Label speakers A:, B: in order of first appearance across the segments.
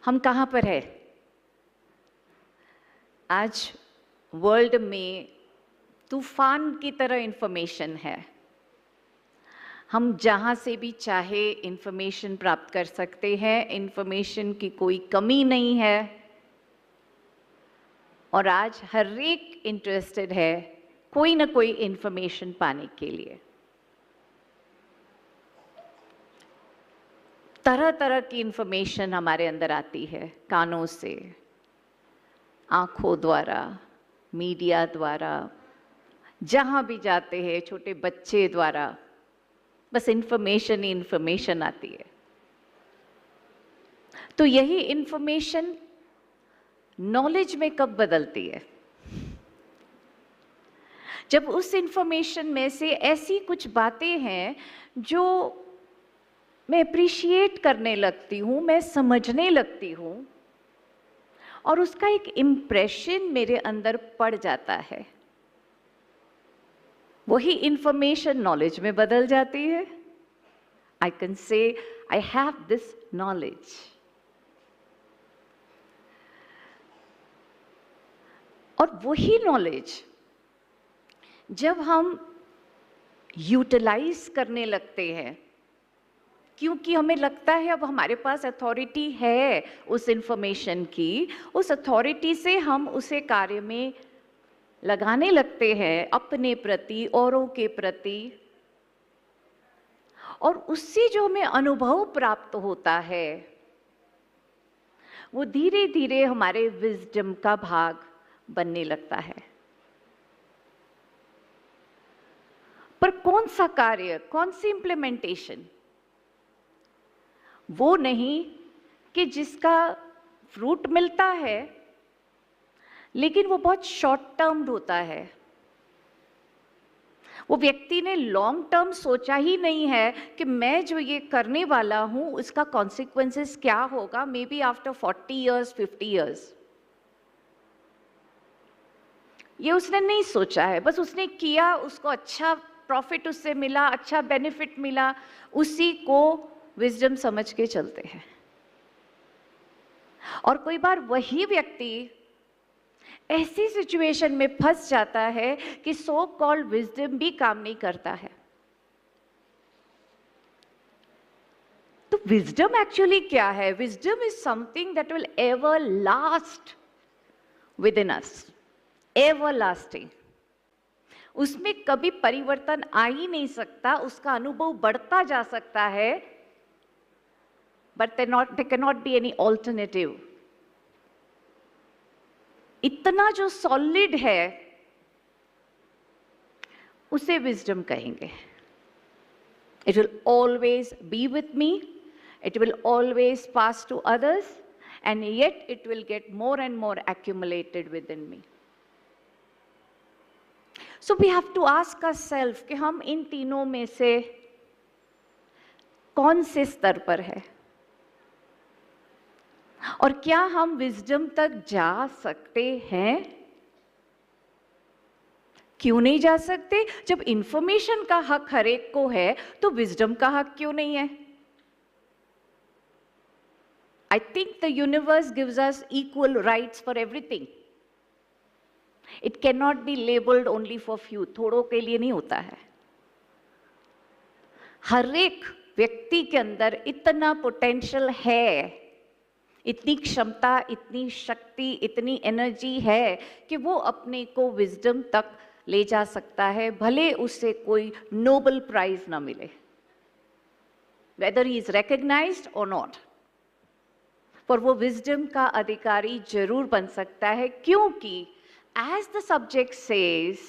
A: हम कहाँ पर है? आज वर्ल्ड में तूफान की तरह इंफॉर्मेशन है। हम जहाँ से भी चाहे इंफॉर्मेशन प्राप्त कर सकते हैं, इंफॉर्मेशन की कोई कमी नहीं है। और आज हर एक इंटरेस्टेड है कोई ना कोई इंफॉर्मेशन पाने के लिए। तरह तरह की इंफॉर्मेशन हमारे अंदर आती है, कानों से, आंखों द्वारा, मीडिया द्वारा, जहां भी जाते हैं छोटे बच्चे द्वारा, बस इंफॉर्मेशन ही इंफॉर्मेशन आती है। तो यही इंफॉर्मेशन नॉलेज में कब बदलती है? जब उस इंफॉर्मेशन में से ऐसी कुछ बातें हैं जो मैं अप्रिशिएट करने लगती हूँ, मैं समझने लगती हूँ और उसका एक इम्प्रेशन मेरे अंदर पड़ जाता है। वही इंफॉर्मेशन नॉलेज में बदल जाती है। I can say I have this knowledge. और वही नॉलेज जब हम यूटिलाइज करने लगते हैं, क्योंकि हमें लगता है अब हमारे पास अथॉरिटी है उस इंफॉर्मेशन की, उस अथॉरिटी से हम उसे कार्य में लगाने लगते हैं, अपने प्रति, औरों के प्रति, और उससे जो हमें अनुभव प्राप्त होता है वो धीरे धीरे हमारे विजडम का भाग बनने लगता है। पर कौन सा कार्य, कौन सी इंप्लीमेंटेशन? वो नहीं कि जिसका फ्रूट मिलता है लेकिन वो बहुत शॉर्ट टर्म होता है। वो व्यक्ति ने लॉन्ग टर्म सोचा ही नहीं है कि मैं जो ये करने वाला हूं उसका कॉन्सिक्वेंसेस क्या होगा, may be after 40 years, 50 years. ये उसने नहीं सोचा है, बस उसने किया, उसको अच्छा प्रॉफिट उससे मिला, अच्छा बेनिफिट मिला, उसी को विजडम समझ के चलते हैं। और कोई बार वही व्यक्ति ऐसी सिचुएशन में फंस जाता है कि सो कॉल्ड विजडम भी काम नहीं करता है। तो विजडम एक्चुअली क्या है? Wisdom is something that will ever last with in us, ever lasting. उसमें कभी परिवर्तन आ ही नहीं सकता, उसका अनुभव बढ़ता जा सकता है, but there cannot be any alternative. इतना जो सॉलिड है उसे विजडम कहेंगे। It will always be with me, it will always pass to others, and yet it will get more and more accumulated within me. So we have to ask ourselves कि हम इन तीनों में से कौन से स्तर पर है, और क्या हम विजडम तक जा सकते हैं? क्यों नहीं जा सकते? जब इंफॉर्मेशन का हक हर एक को है तो विजडम का हक क्यों नहीं है? I think the universe gives us equal rights for everything. It can not be labelled only for few. थोड़ों के लिए नहीं होता है। हर एक व्यक्ति के अंदर इतना पोटेंशियल है, इतनी क्षमता, इतनी शक्ति, इतनी एनर्जी है कि वो अपने को विजडम तक ले जा सकता है, भले उससे कोई नोबेल प्राइज ना मिले, वेदर ही इज रिकॉग्नाइज्ड और नॉट, पर वो विजडम का अधिकारी जरूर बन सकता है। क्योंकि एज द सब्जेक्ट सेज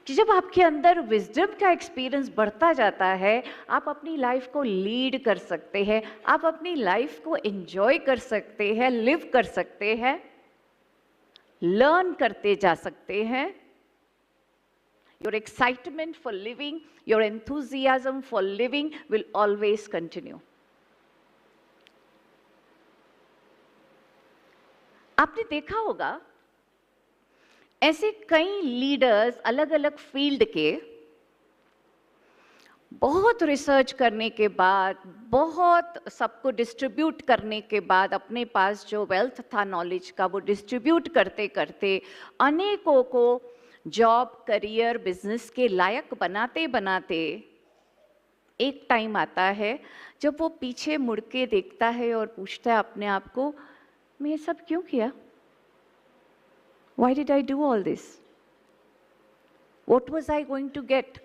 A: कि जब आपके अंदर विजडम का एक्सपीरियंस बढ़ता जाता है, आप अपनी लाइफ को लीड कर सकते हैं, आप अपनी लाइफ को एंजॉय कर सकते हैं, लिव कर सकते हैं, लर्न करते जा सकते हैं। Your excitement for living, your enthusiasm for living will always continue. आपने देखा होगा ऐसे कई लीडर्स अलग अलग फील्ड के, बहुत रिसर्च करने के बाद, बहुत सबको डिस्ट्रीब्यूट करने के बाद, अपने पास जो वेल्थ था नॉलेज का वो डिस्ट्रीब्यूट करते करते अनेकों को जॉब, करियर, बिजनेस के लायक बनाते बनाते एक टाइम आता है जब वो पीछे मुड़ के देखता है और पूछता है अपने आप को, मैं ये सब क्यों किया? Why did I do all this? What was I going to get?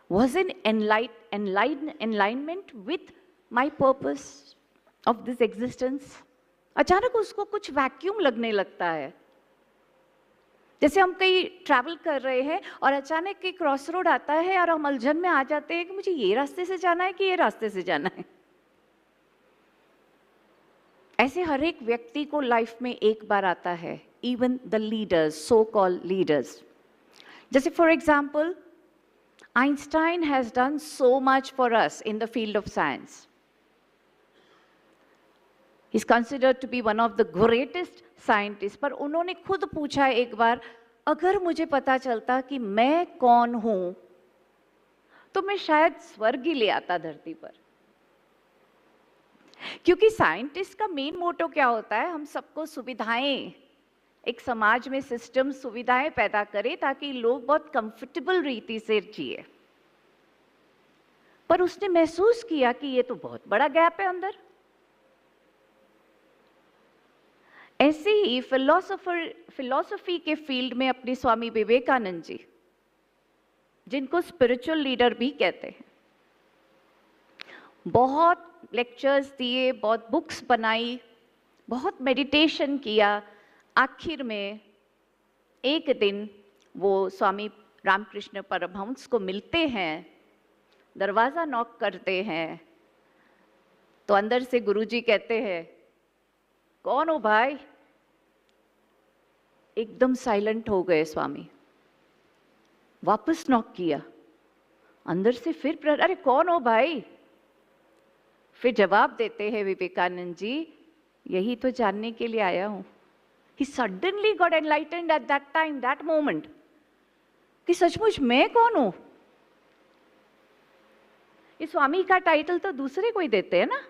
A: Was it alignment with my purpose of this existence? अचानक उसको कुछ वैक्यूम लगने लगता है, जैसे हम कहीं ट्रैवल कर रहे हैं और अचानक एक क्रॉस रोड आता है और हम उलझन में आ जाते हैं कि मुझे ये रास्ते से जाना है कि ये रास्ते से जाना है। ऐसे हर एक व्यक्ति को लाइफ में एक बार आता है, even the leaders, so called leaders. जैसे for example, Einstein has done so much for us in the field of science. He's considered to be one of the greatest scientists. पर उन्होंने खुद पूछा एक बार, अगर मुझे पता चलता कि मैं कौन हूं, तो मैं शायद स्वर्ग ही ले आता धरती पर। क्योंकि साइंटिस्ट का मेन मोटो क्या होता है? हम सबको सुविधाएं, एक समाज में सिस्टम सुविधाएं पैदा करे ताकि लोग बहुत कंफर्टेबल रीति से जिए। पर उसने महसूस किया कि ये तो बहुत बड़ा गैप है अंदर। ऐसे ही फिलॉसफी के फील्ड में अपने स्वामी विवेकानंद जी, जिनको स्पिरिचुअल लीडर भी कहते हैं, बहुत लेक्चर्स दिए, बहुत बुक्स बनाई, बहुत मेडिटेशन किया। आखिर में एक दिन वो स्वामी रामकृष्ण परमहंस को मिलते हैं, दरवाजा नॉक करते हैं, तो अंदर से गुरुजी कहते हैं, कौन हो भाई? एकदम साइलेंट हो गए स्वामी। वापस नॉक किया, अंदर से फिर अरे कौन हो भाई? फिर जवाब देते हैं विवेकानंद जी, यही तो जानने के लिए आया हूं। He suddenly got enlightened at that time, that moment, कि सचमुच मैं कौन हूं? इस स्वामी का टाइटल तो दूसरे कोई देते हैं ना,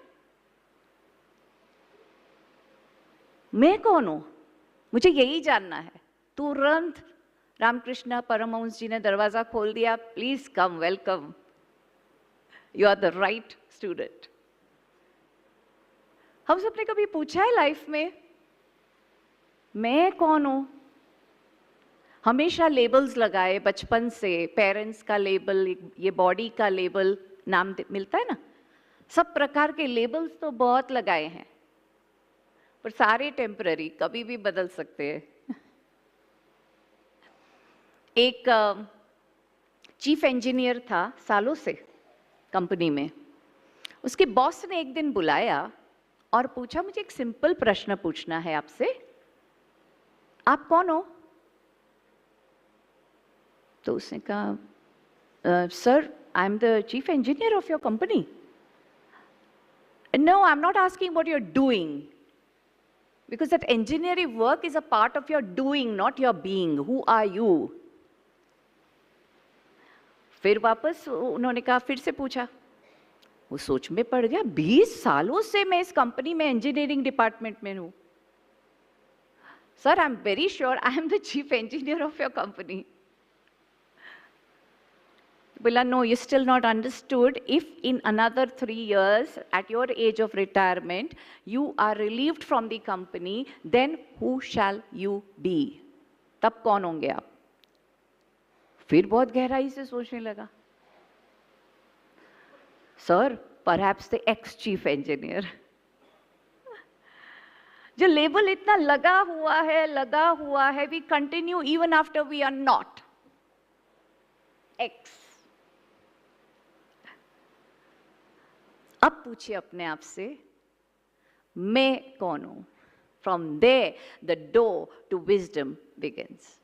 A: मैं कौन हूं? मुझे यही जानना है। तुरंत रामकृष्ण परमहंस जी ने दरवाजा खोल दिया, please come, welcome, you are the right student. हम सबने कभी पूछा है लाइफ में, मैं कौन हूं? हमेशा लेबल्स लगाए बचपन से, पेरेंट्स का लेबल, ये बॉडी का लेबल, नाम मिलता है ना, सब प्रकार के लेबल्स तो बहुत लगाए हैं, पर सारे टेम्पररी, कभी भी बदल सकते हैं। एक चीफ इंजीनियर था सालों से कंपनी में, उसके बॉस ने एक दिन बुलाया और पूछा, मुझे एक सिंपल प्रश्न पूछना है आपसे, आप कौन हो? तो उसने कहा, sir I am the chief engineer of your company. No, I am not asking what you are doing, because that engineering work is a part of your doing, not your being. Who are you? फिर वापस उन्होंने कहा, फिर से पूछा, वो सोच में पड़ गया, 20 सालों से मैं इस कंपनी में इंजीनियरिंग डिपार्टमेंट में हूं। Sir, I am very sure I am the chief engineer of your company. बोला, no, you still not understood. If in another 3 years, at your age of retirement, you are relieved from the company, then who shall you be? तब कौन होंगे आप? फिर बहुत गहराई से सोचने लगा, sir, perhaps the ex-chief engineer। जो लेबल इतना लगा हुआ है, we continue even after we are not X। अब पूछिए अपने आप से, मैं कौन हूं? From there, the door to wisdom begins।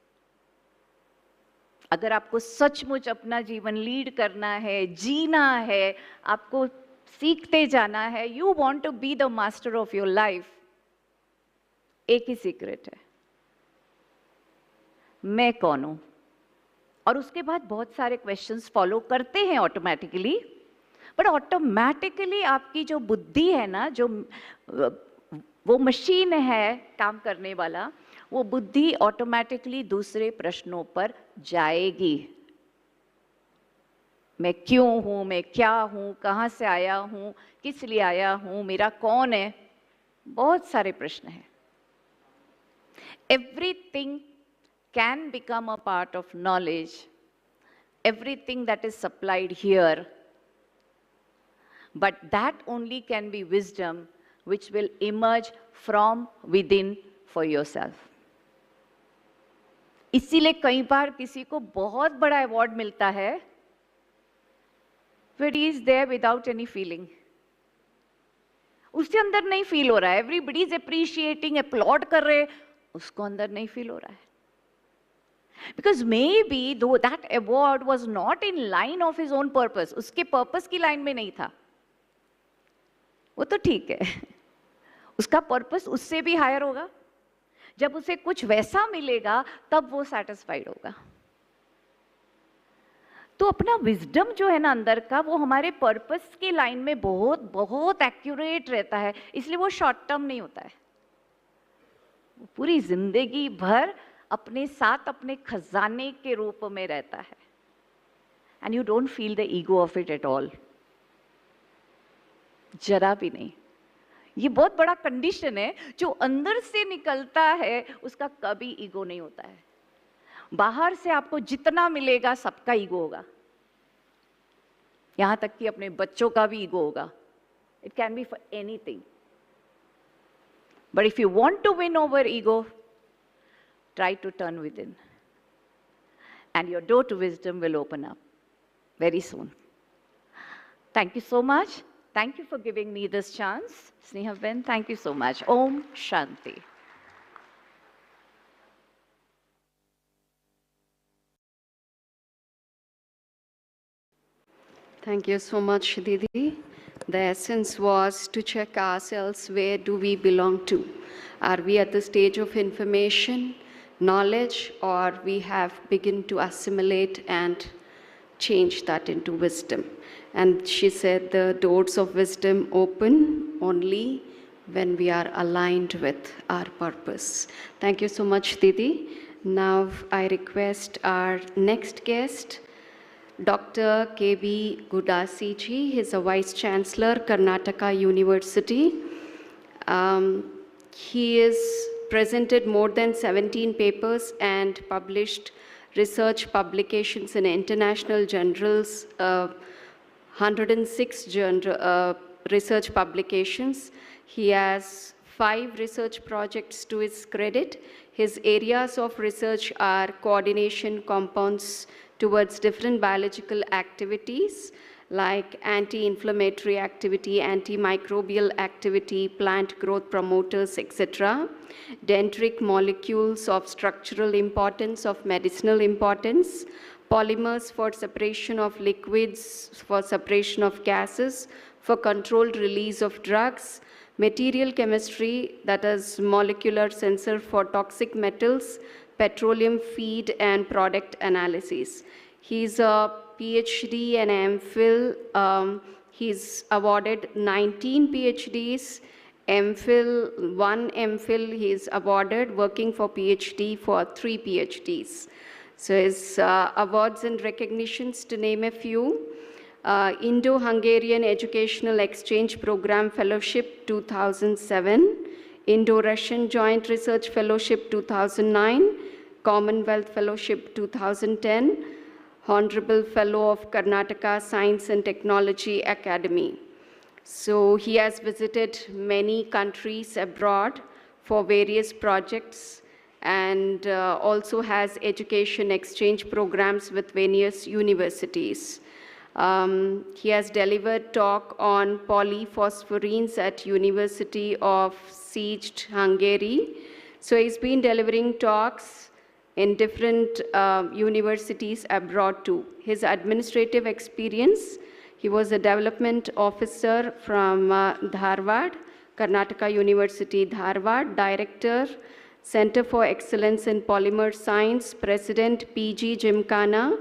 A: अगर आपको सचमुच अपना जीवन लीड करना है, जीना है, आपको सीखते जाना है, you want to be the master of your life, एक ही सीक्रेट है, मैं कौन हूं? और उसके बाद बहुत सारे क्वेश्चंस फॉलो करते हैं ऑटोमेटिकली, बट ऑटोमेटिकली आपकी जो बुद्धि है ना, जो वो मशीन है काम करने वाला, वो बुद्धि ऑटोमेटिकली दूसरे प्रश्नों पर जाएगी। मैं क्यों हूं, मैं क्या हूं, कहां से आया हूं, किस लिए आया हूं, मेरा कौन है, बहुत सारे प्रश्न हैं। Everything can become a part of knowledge, everything that is supplied here, but that only can be wisdom which will emerge from within for yourself. इसीलिए कई बार किसी को बहुत बड़ा अवार्ड मिलता है, but he is there without any feeling. उसके अंदर नहीं फील हो रहा है, everybody is appreciating, applaud कर रहे, उसको अंदर नहीं फील हो रहा है. Because maybe though that award was not in line of his own purpose, उसके पर्पस की लाइन में नहीं था, वो तो ठीक है, उसका पर्पस उससे भी हायर होगा. जब उसे कुछ वैसा मिलेगा तब वो सेटिस्फाइड होगा. तो अपना विजडम जो है ना अंदर का, वो हमारे पर्पस की लाइन में बहुत बहुत एक्यूरेट रहता है, इसलिए वो शॉर्ट टर्म नहीं होता है, वो पूरी जिंदगी भर अपने साथ अपने खजाने के रूप में रहता है. And you don't feel the ego of it at all, जरा भी नहीं. ये बहुत बड़ा कंडीशन है, जो अंदर से निकलता है उसका कभी ईगो नहीं होता है. बाहर से आपको जितना मिलेगा सबका ईगो होगा, यहां तक कि अपने बच्चों का भी ईगो होगा. It can be for anything, but if you want to win over ego, try to turn within, and your door to wisdom will open up very soon. Thank you so much. Thank you for giving me this chance. Sneha Ben, thank you so much. Om Shanti.
B: Thank you so much, Didi. The essence was to check ourselves, where do we belong to? Are we at the stage of information, knowledge, or we have begun to assimilate and change that into wisdom? And she said the doors of wisdom open only when we are aligned with our purpose. Thank you so much, Didi. Now I request our next guest, Dr. K.B. Gudasi ji. He is a Vice Chancellor, Karnataka University. He is presented more than 17 papers and published research publications in international journals, 106 research publications. He has 5 research projects to his credit. His areas of research are coordination compounds towards different biological activities like anti-inflammatory activity, antimicrobial activity, plant growth promoters, etc. Dendritic molecules of structural importance, of medicinal importance, polymers for separation of liquids, for separation of gases, for controlled release of drugs, material chemistry, that is molecular sensor for toxic metals, petroleum feed and product analysis. He's a PhD and MPhil. He's awarded 19 PhDs, MPhil, 1 MPhil he's awarded, working for PhD for 3 PhDs. So his awards and recognitions, to name a few: Indo-Hungarian Educational Exchange Program Fellowship 2007, Indo-Russian Joint Research Fellowship 2009, Commonwealth Fellowship 2010, Honorable Fellow of Karnataka Science and Technology Academy. So he has visited many countries abroad for various projects, and also has education exchange programs with various universities. He has delivered talk on polyphosphorines at University of Szeged, Hungary. So he's been delivering talks in different universities abroad too. His administrative experience: he was a development officer from Dharwad, Karnataka University, Dharwad, director, Center for Excellence in Polymer Science, President PG Gymkhana,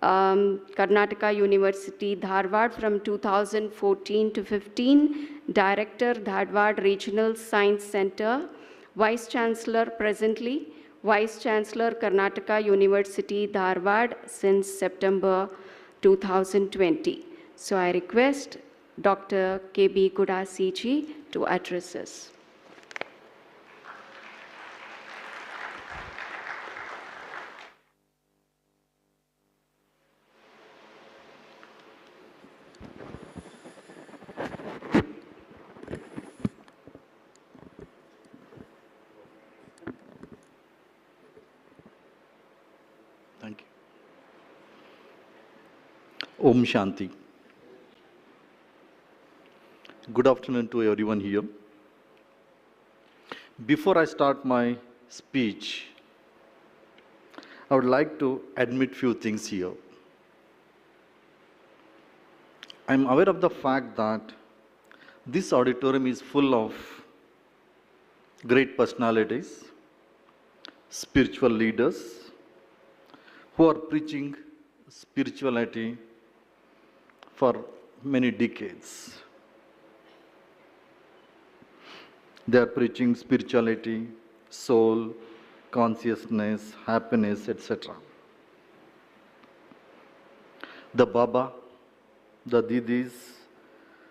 B: Karnataka University, Dharwad from 2014 to 15, Director, Dharwad Regional Science Center, Vice Chancellor presently, Vice Chancellor, Karnataka University, Dharwad since September 2020. So I request Dr. KB Kudasiji to address us.
C: Thank you. Om Shanti. Good afternoon to everyone here. Before I start my speech, I would like to admit few things here. I am aware of the fact that this auditorium is full of great personalities, spiritual leaders, who are preaching spirituality for many decades. They are preaching spirituality, soul, consciousness, happiness, etc. The Baba, the Didis,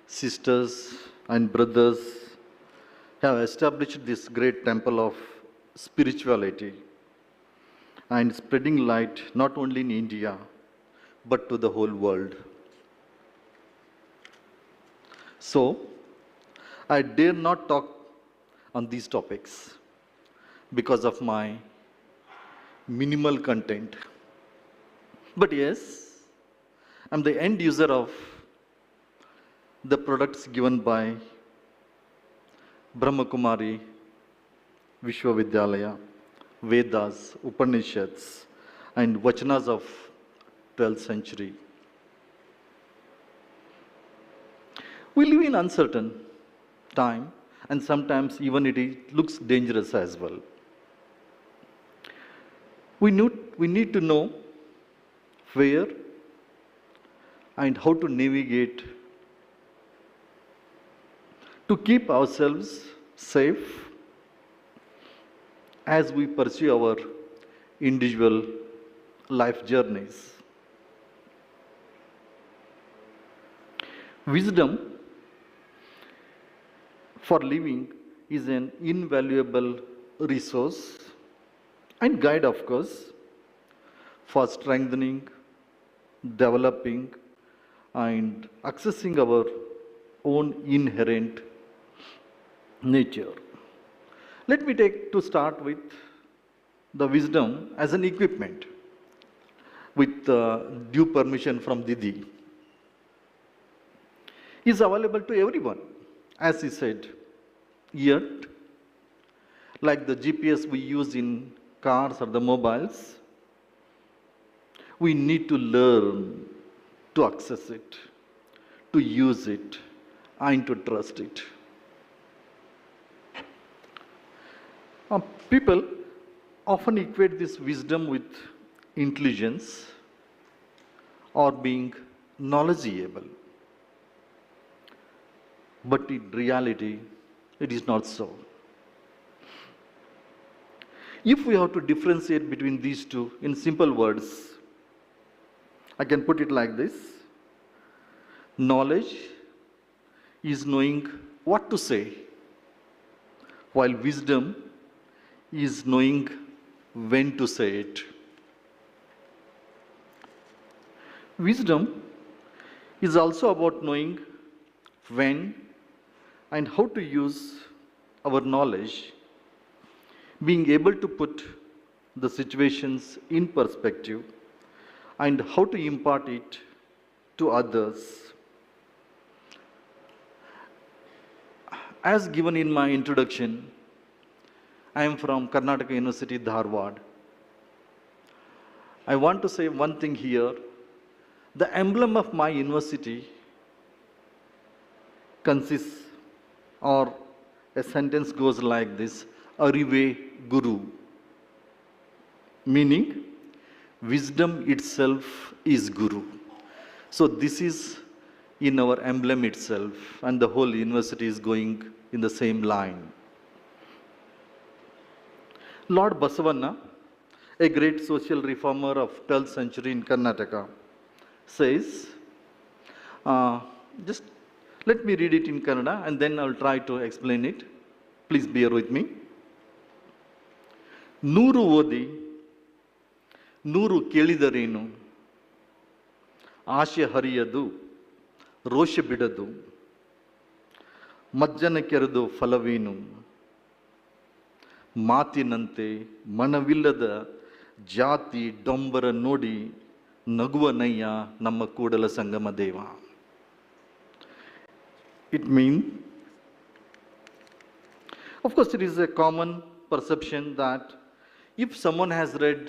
C: sisters and brothers have established this great temple of spirituality and spreading light not only in India, but to the whole world. So, I dare not talk on these topics because of my minimal content. But yes, I'm the end user of the products given by Brahma Kumari Vishwavidyalaya, Vedas, Upanishads, and Vachanas of 12th century. We live in uncertain time, and sometimes even it looks dangerous as well. We need to know where and how to navigate to keep ourselves safe as we pursue our individual life journeys. Wisdom for living is an invaluable resource and guide, of course, for strengthening, developing, and accessing our own inherent nature. Let me take to start with the wisdom as an equipment with due permission from Didi. Is available to everyone, as he said. Yet, like the GPS we use in cars or the mobiles, we need to learn to access it, to use it, and to trust it. People often equate this wisdom with intelligence or being knowledgeable. But in reality, it is not so. If we have to differentiate between these two in simple words, I can put it like this. Knowledge is knowing what to say, while wisdom is knowing when to say it. Wisdom is also about knowing when and how to use our knowledge, being able to put the situations in perspective, and how to impart it to others. As given in my introduction, I am from Karnataka University, Dharwad. I want to say one thing here. The emblem of my university consists, or a sentence goes like this: Arive Guru, meaning wisdom itself is Guru. So this is in our emblem itself, and the whole university is going in the same line. Lord Basavanna, a great social reformer of 12th century in Karnataka, says, just let me read it in Kannada and then I'll try to explain it. Please bear with me. Nuru ಓದಿ ನೂರು ಕೇಳಿದರೇನು, ಆಶೆ ಹರಿಯದು ರೋಷ ಬಿಡದು, ಮಜ್ಜನ ಕೆರೆದು ಫಲವೇನು, ಮಾತಿನಂತೆ ಮನವಿಲ್ಲದ ಜಾತಿ ಡೊಂಬರ ನೋಡಿ ನಗುವ ನಯ್ಯ ನಮ್ಮ Kudala Sangama Deva. It means, of course, it is a common perception that if someone has read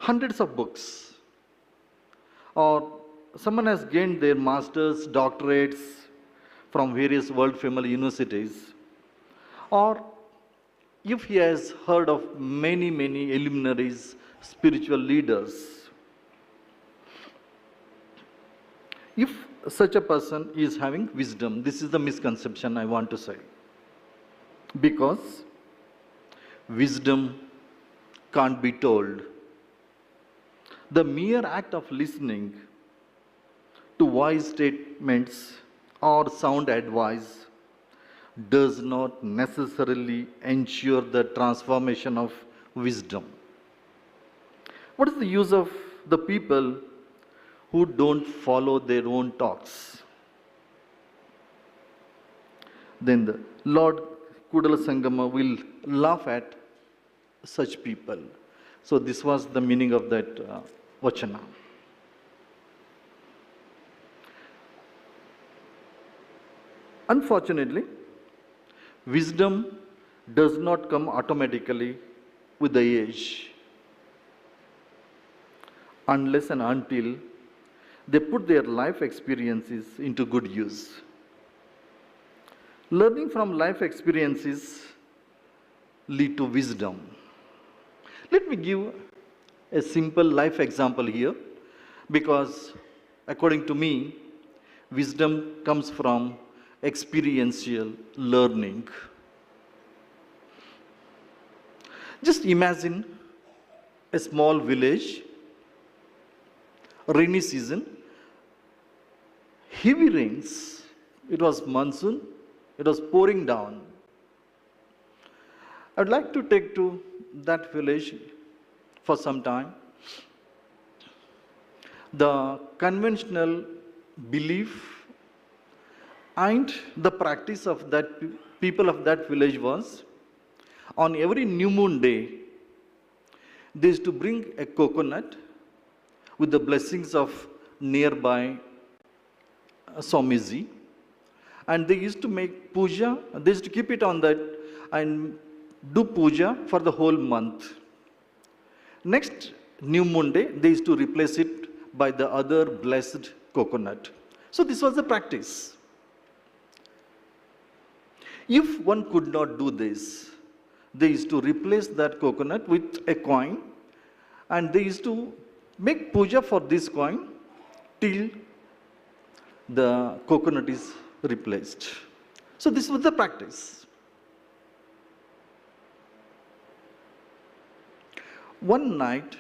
C: hundreds of books, or someone has gained their masters, doctorates from various world famous universities, or if he has heard of many luminaries, spiritual leaders, if such a person is having wisdom, this is the misconception I want to say. Because wisdom can't be told. The mere act of listening to wise statements or sound advice does not necessarily ensure the transformation of wisdom. What is the use of the people who don't follow their own talks? Then the Lord Kudala Sangama will laugh at such people. So this was the meaning of that vachana. Unfortunately, wisdom does not come automatically with the age, unless and until they put their life experiences into good use. Learning from life experiences lead to wisdom. Let me give a simple life example here, because according to me, wisdom comes from experiential learning. Just imagine a small village, rainy season, heavy rains, it was monsoon, it was pouring down. I'd like to take to that village for some time. The conventional belief and the practice of that people of that village was, on every new moon day, they used to bring a coconut with the blessings of nearby Swamiji, and they used to make puja, they used to keep it on that and do puja for the whole month. Next new moon day, they used to replace it by the other blessed coconut. So this was the practice. If one could not do this, they used to replace that coconut with a coin, and they used to make puja for this coin till the coconut is replaced. So this was the practice. One night,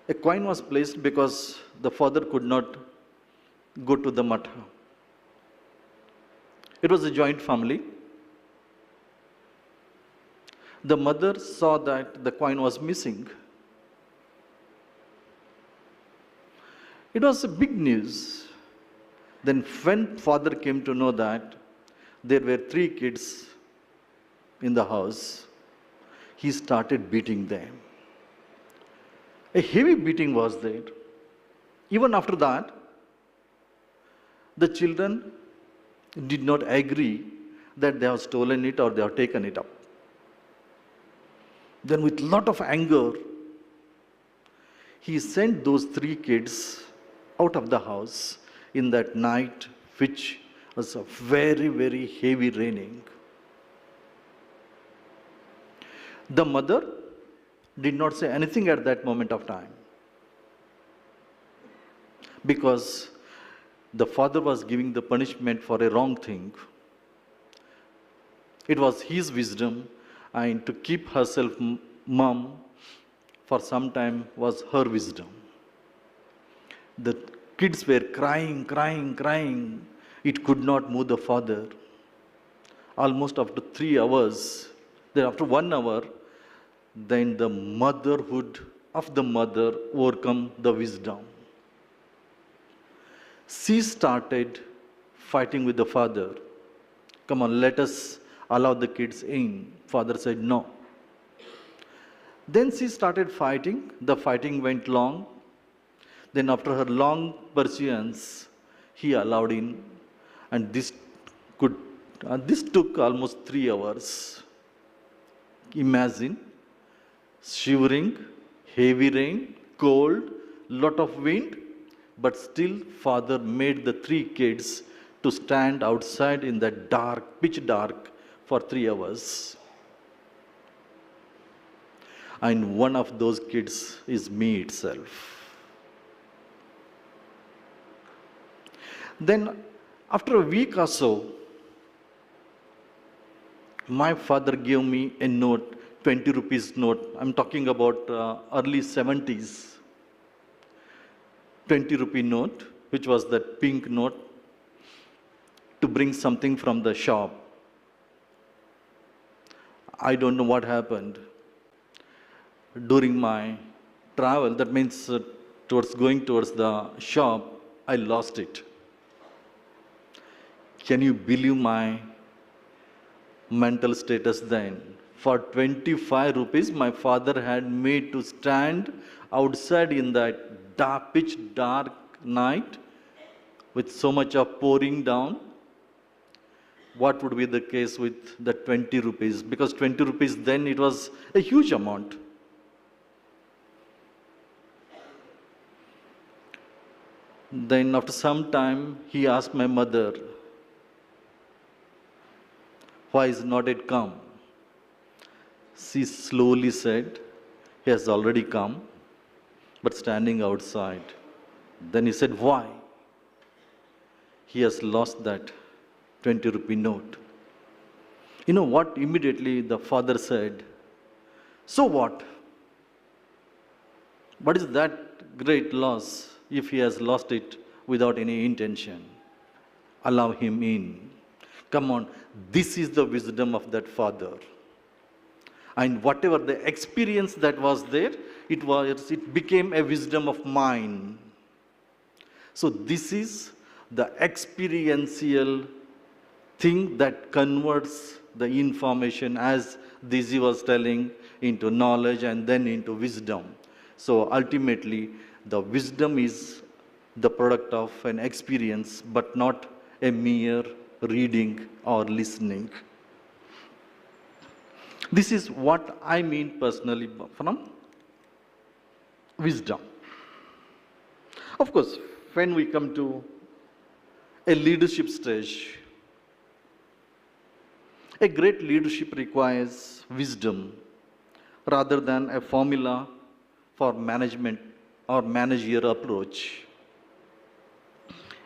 C: a coin was placed because the father could not go to the matha. It was a joint family. The mother saw that the coin was missing. It was a big news. Then when father came to know that there were 3 kids in the house, he started beating them. A heavy beating was there. Even after that, the children did not agree that they have stolen it or they have taken it up. Then with lot of anger, he sent those 3 kids out of the house in that night which was a very, very heavy raining. The mother did not say anything at that moment of time, because the father was giving the punishment for a wrong thing. It was his wisdom, and to keep herself mum for some time was her wisdom. The kids were crying, crying, crying. It could not move the father. Almost after 3 hours, then after 1 hour, then the motherhood of the mother overcome the wisdom. She started fighting with the father. Come on, let us allow the kids in. Father said no. Then she started fighting. The fighting went long. Then after her long pursuance, he allowed in, and this took almost 3 hours. Imagine, shivering, heavy rain, cold, lot of wind, but still father made the 3 kids to stand outside in that dark, pitch dark, for 3 hours. And one of those kids is me itself. Then after a week or so, my father gave me a note, 20 rupees note. I'm talking about early 70s. 20 rupee note, which was that pink note, to bring something from the shop. I don't know what happened. During my travel, that means going towards the shop, I lost it. Can you believe my mental status then? For 25 rupees, my father had me to stand outside in that dark, pitch dark night with so much of pouring down. What would be the case with the 20 rupees? Because 20 rupees then, it was a huge amount. Then after some time, he asked my mother, why is not yet come? She slowly said, he has already come, but standing outside. Then he said, why? He has lost that 20 rupee note. You know what? Immediately the father said, so what? What is that great loss if he has lost it without any intention? Allow him in. Come on, this is the wisdom of that father. And whatever the experience that was there, it became a wisdom of mine. So this is the experiential thing that converts the information, as Dizzy was telling, into knowledge and then into wisdom. So ultimately, the wisdom is the product of an experience, but not a mere reading or listening. This is what I mean personally from wisdom. Of course, when we come to a leadership stage, a great leadership requires wisdom rather than a formula for management or managerial approach.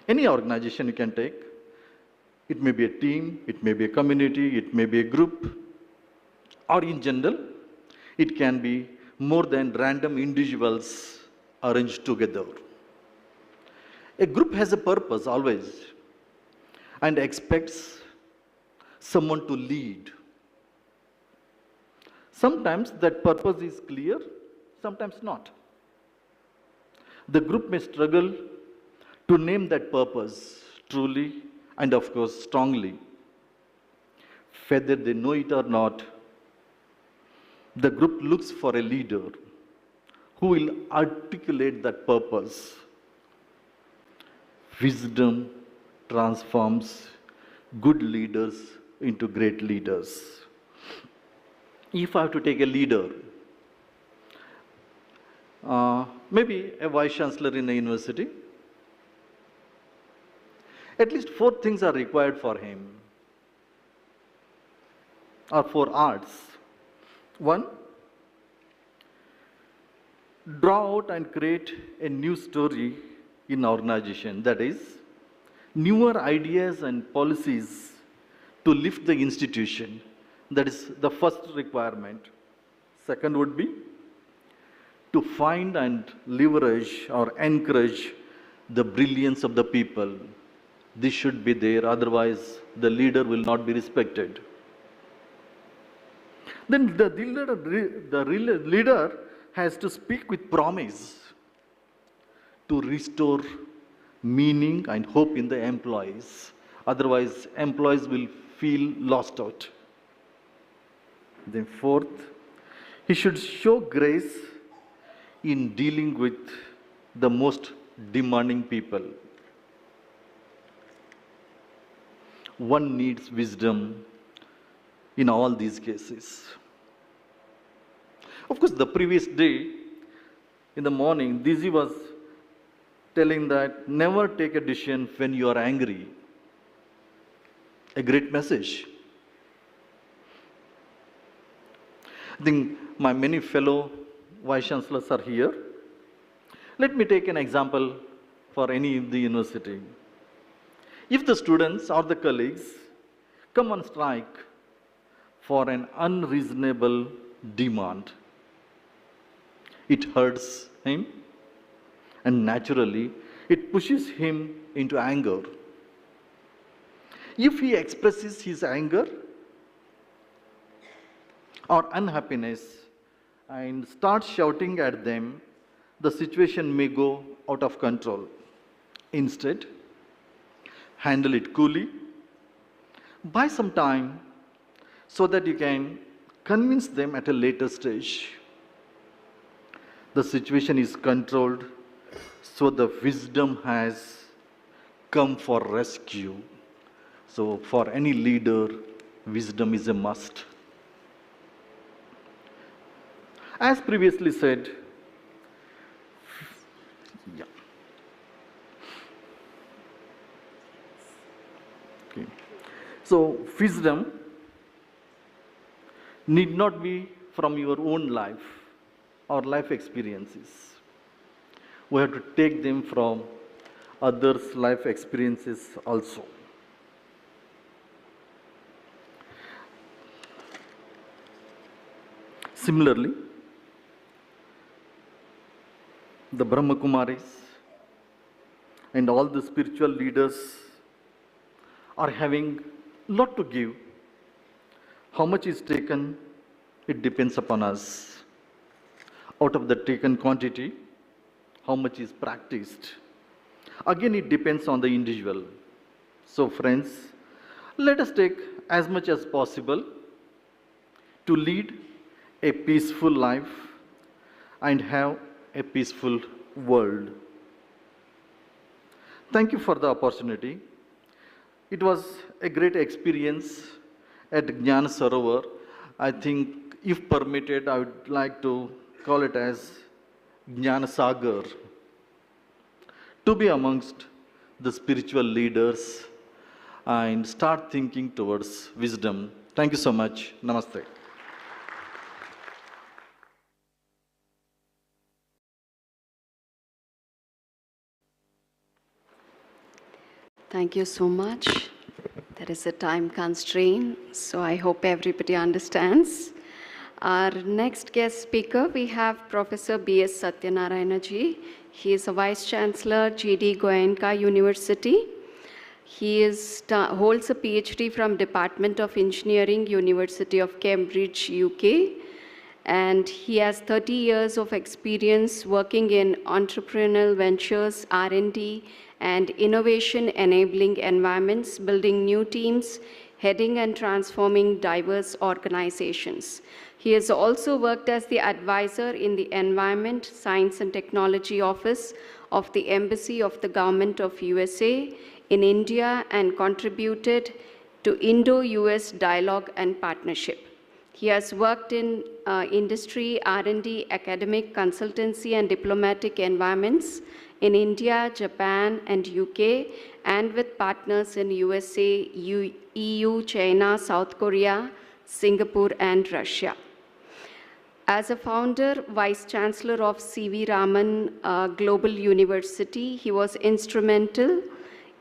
C: Any organization you can take, it may be a team, it may be a community, it may be a group, or in general, it can be more than random individuals arranged together. A group has a purpose always and expects someone to lead. Sometimes that purpose is clear, sometimes not. The group may struggle to name that purpose truly and of course strongly. Whether they know it or not, the group looks for a leader who will articulate that purpose. Wisdom transforms good leaders into great leaders. If I have to take a leader, maybe a vice chancellor in a university, At least 4 things are required for him, or for arts. One, draw out and create a new story in organization. That is, newer ideas and policies to lift the institution. That is the first requirement. Second would be to find and leverage or encourage the brilliance of the people. This should be there, otherwise the leader will not be respected. Then the leader has to speak with promise to restore meaning and hope in the employees. Otherwise, employees will feel lost out. Then fourth, he should show grace in dealing with the most demanding people. One needs wisdom in all these cases. Of course, the previous day, in the morning, Dizzy was telling that never take a decision when you are angry. A great message. I think my many fellow Vice Chancellors are here. Let me take an example for any of the university. If the students or the colleagues come on strike for an unreasonable demand, it hurts him, and naturally it pushes him into anger. If he expresses his anger or unhappiness and starts shouting at them, the situation may go out of control. Instead, handle it coolly, buy some time so that you can convince them at a later stage. The situation is controlled, so the wisdom has come for rescue. So for any leader, wisdom is a must. As previously said, so wisdom need not be from your own life or life experiences. We have to take them from others' life experiences also. Similarly, the Brahma Kumaris and all the spiritual leaders are having a lot to give. How much is taken, it depends upon us. Out of the taken quantity, how much is practiced? Again, it depends on the individual. So friends, let us take as much as possible to lead a peaceful life and have a peaceful world. Thank you for the opportunity. It was a great experience at Jnana Sarovar. I think, if permitted, I would like to call it as Jnana Sagar, to be amongst the spiritual leaders and start thinking towards wisdom. Thank you so much. Namaste.
B: Thank you so much. There is a time constraint, so I hope everybody understands. Our next guest speaker, we have Professor B.S. Satyanarayana ji. He is a Vice Chancellor, G.D. Goenka University. He holds a PhD from Department of Engineering, University of Cambridge, UK. And he has 30 years of experience working in entrepreneurial ventures, R&D, and innovation enabling environments, building new teams, heading and transforming diverse organizations. He has also worked as the advisor in the Environment, Science and Technology Office of the Embassy of the Government of USA in India and contributed to Indo-US dialogue and partnership. He has worked in industry, R&D, academic, consultancy, and diplomatic environments in India, Japan, and UK, and with partners in USA, EU, China, South Korea, Singapore, and Russia. As a founder, Vice Chancellor of C.V. Raman Global University, he was instrumental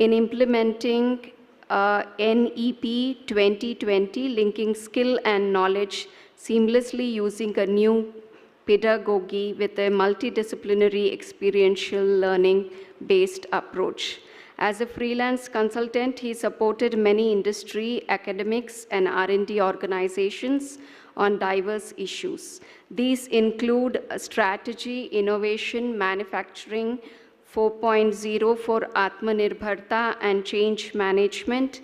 B: in implementing NEP 2020, linking skill and knowledge seamlessly using a new pedagogy with a multidisciplinary experiential learning-based approach. As a freelance consultant, he supported many industry, academics, and R&D organizations on diverse issues. These include strategy, innovation, manufacturing, 4.0 for Atmanirbharta and change management,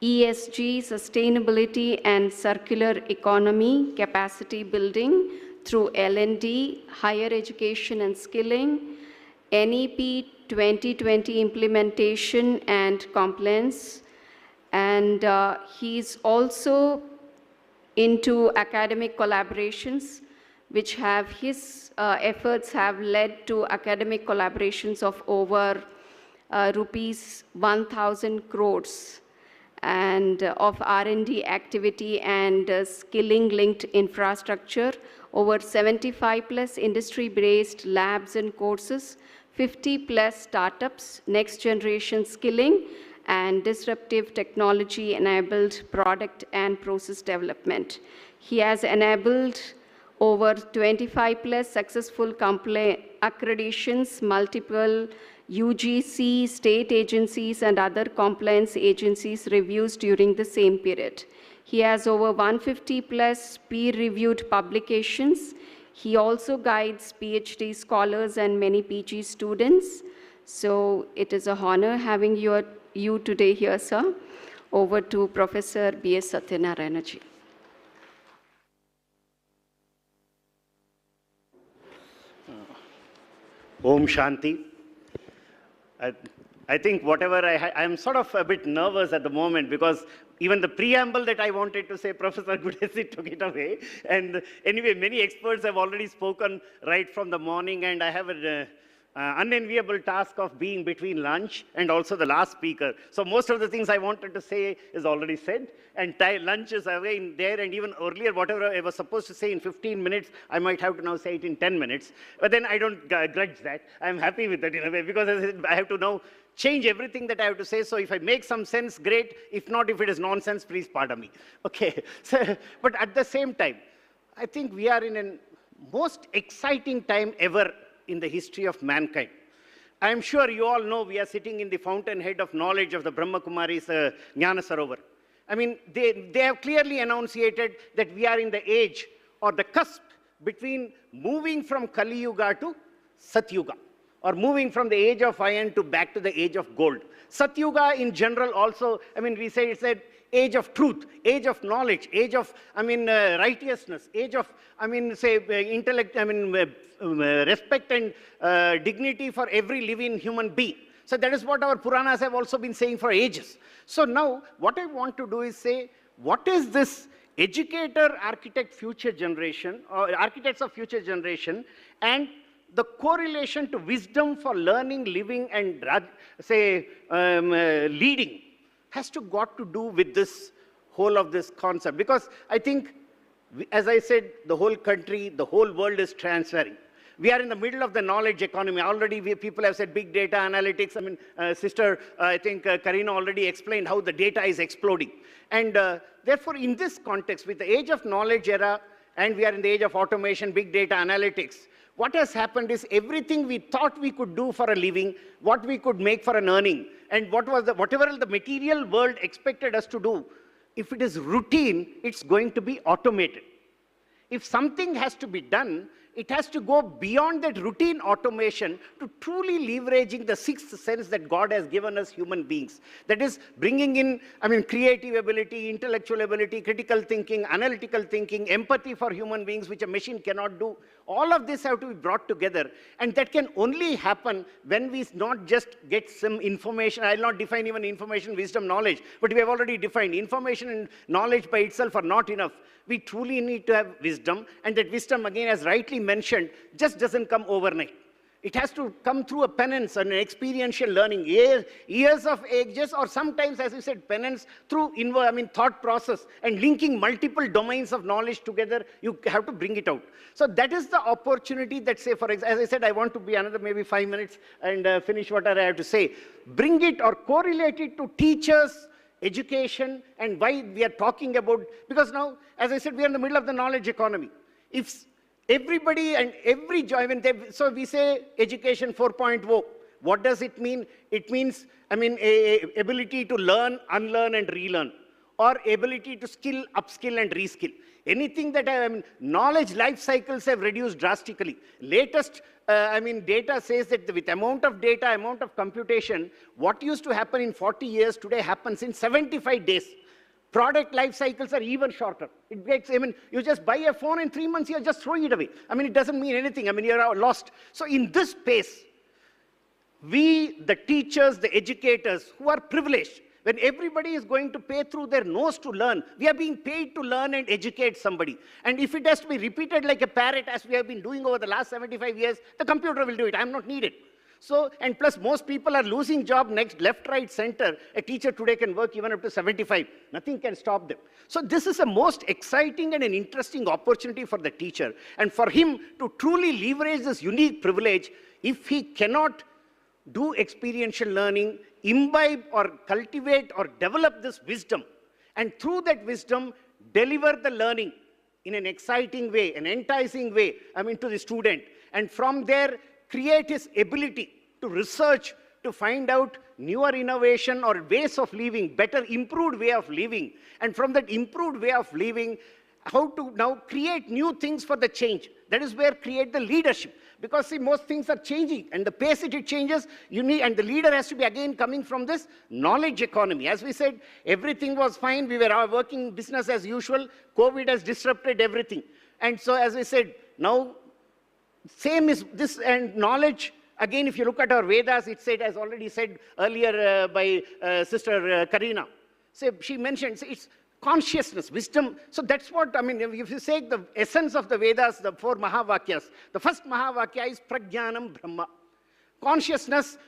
B: ESG, sustainability and circular economy, capacity building through L&D, higher education and skilling, NEP 2020 implementation and compliance, and he's also into academic collaborations, which have his efforts have led to academic collaborations of over rupees 1,000 crores and of R&D activity and skilling-linked infrastructure, over 75 plus industry-based labs and courses, 50 plus startups, next-generation skilling, and disruptive technology-enabled product and process development. He has enabled over 25 plus successful accreditations, multiple UGC, state agencies, and other compliance agencies reviews during the same period. He has over 150 plus peer-reviewed publications. He also guides PhD scholars and many PG students. So it is an honor having you today here, sir. Over to Professor B.S. Satyanarayana ji.
D: Om Shanti. I think whatever I'm sort of a bit nervous at the moment because even the preamble that I wanted to say, Professor Gudesi took it away. And anyway, many experts have already spoken right from the morning, and I have an unenviable task of being between lunch and also the last speaker. So most of the things I wanted to say is already said, and lunch is away in there, and even earlier, whatever I was supposed to say in 15 minutes, I might have to now say it in 10 minutes. But then I don't grudge that. I'm happy with that in a way, because as I said, I have to now change everything that I have to say. So if I make some sense, great. If not, if it is nonsense, please pardon me. Okay. So, but at the same time, I think we are in a most exciting time ever in the history of mankind. I am sure you all know we are sitting in the fountainhead of knowledge of the Brahma Kumaris Jnana Sarovar. I mean, they have clearly enunciated that we are in the age or the cusp between moving from Kali Yuga to Satyuga, or moving from the age of iron to back to the age of gold. Satyuga in general also, I mean, we say it's an age of truth, age of knowledge, age of, righteousness, age of, intellect, respect and dignity for every living human being. So that is what our Puranas have also been saying for ages. So now, what I want to do is say, what is this educator, architect, future generation, or architects of future generation, and the correlation to wisdom for learning, living, and leading has got to do with this whole of this concept. Because I think, as I said, the whole country, the whole world is transferring. We are in the middle of the knowledge economy. Already people have said big data analytics. I mean, Karina already explained how the data is exploding. And therefore, in this context, with the age of knowledge era, and we are in the age of automation, big data analytics, what has happened is everything we thought we could do for a living, what we could make for an earning, and whatever the material world expected us to do, if it is routine, it's going to be automated. If something has to be done, it has to go beyond that routine automation to truly leveraging the sixth sense that God has given us human beings. That is bringing in, creative ability, intellectual ability, critical thinking, analytical thinking, empathy for human beings, which a machine cannot do. All of this have to be brought together, and that can only happen when we not just get some information. I'll not define even information, wisdom, knowledge, but we have already defined information and knowledge by itself are not enough. We truly need to have wisdom, and that wisdom, again, as rightly mentioned, just doesn't come overnight. It has to come through a penance and an experiential learning, years of ages, or sometimes, as you said, penance through thought process and linking multiple domains of knowledge together. You have to bring it out. So that is the opportunity that, say, for example, as I said, I want to be another maybe 5 minutes and finish what I have to say. Bring it or correlate it to teachers, education, and why we are talking about, because now, as I said, we are in the middle of the knowledge economy. If everybody and every job, so we say education 4.0. What does it mean? It means, ability to learn, unlearn, and relearn, or ability to skill, upskill, and reskill. Anything that knowledge life cycles have reduced drastically. Latest, data says that with amount of data, amount of computation, what used to happen in 40 years today happens in 75 days. Product life cycles are even shorter. It makes, you just buy a phone in 3 months, you're just throwing it away. It doesn't mean anything. You're lost. So in this space, we, the teachers, the educators, who are privileged, when everybody is going to pay through their nose to learn, we are being paid to learn and educate somebody. And if it has to be repeated like a parrot, as we have been doing over the last 75 years, the computer will do it. I'm not needed. So, and plus most people are losing job next, left, right, center. A teacher today can work even up to 75. Nothing can stop them. So this is a most exciting and an interesting opportunity for the teacher. And for him to truly leverage this unique privilege, if he cannot do experiential learning, imbibe or cultivate or develop this wisdom, and through that wisdom, deliver the learning in an exciting way, an enticing way, to the student. And from there, create his ability to research, to find out newer innovation or ways of living, better, improved way of living. And from that improved way of living, how to now create new things for the change. That is where create the leadership. Because see, most things are changing, and the pace it changes, you need, and the leader has to be again coming from this knowledge economy. As we said, everything was fine. We were working business as usual. COVID has disrupted everything. And so, as we said, now, same is this, and knowledge, again, if you look at our Vedas, it said, as already said earlier by Sister Karina, so she mentioned, it's consciousness, wisdom. So that's what, if you say the essence of the Vedas, the 4 Mahavakyas, the first Mahavakya is Prajnanam Brahma. Consciousness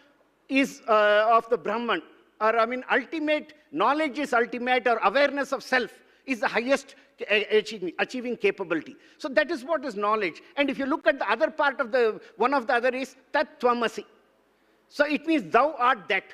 D: is of the Brahman, or ultimate, knowledge is ultimate, or awareness of self is the highest achieving capability. So that is what is knowledge. And if you look at the other part of one of the other is Tat Tvamasi. So it means thou art that.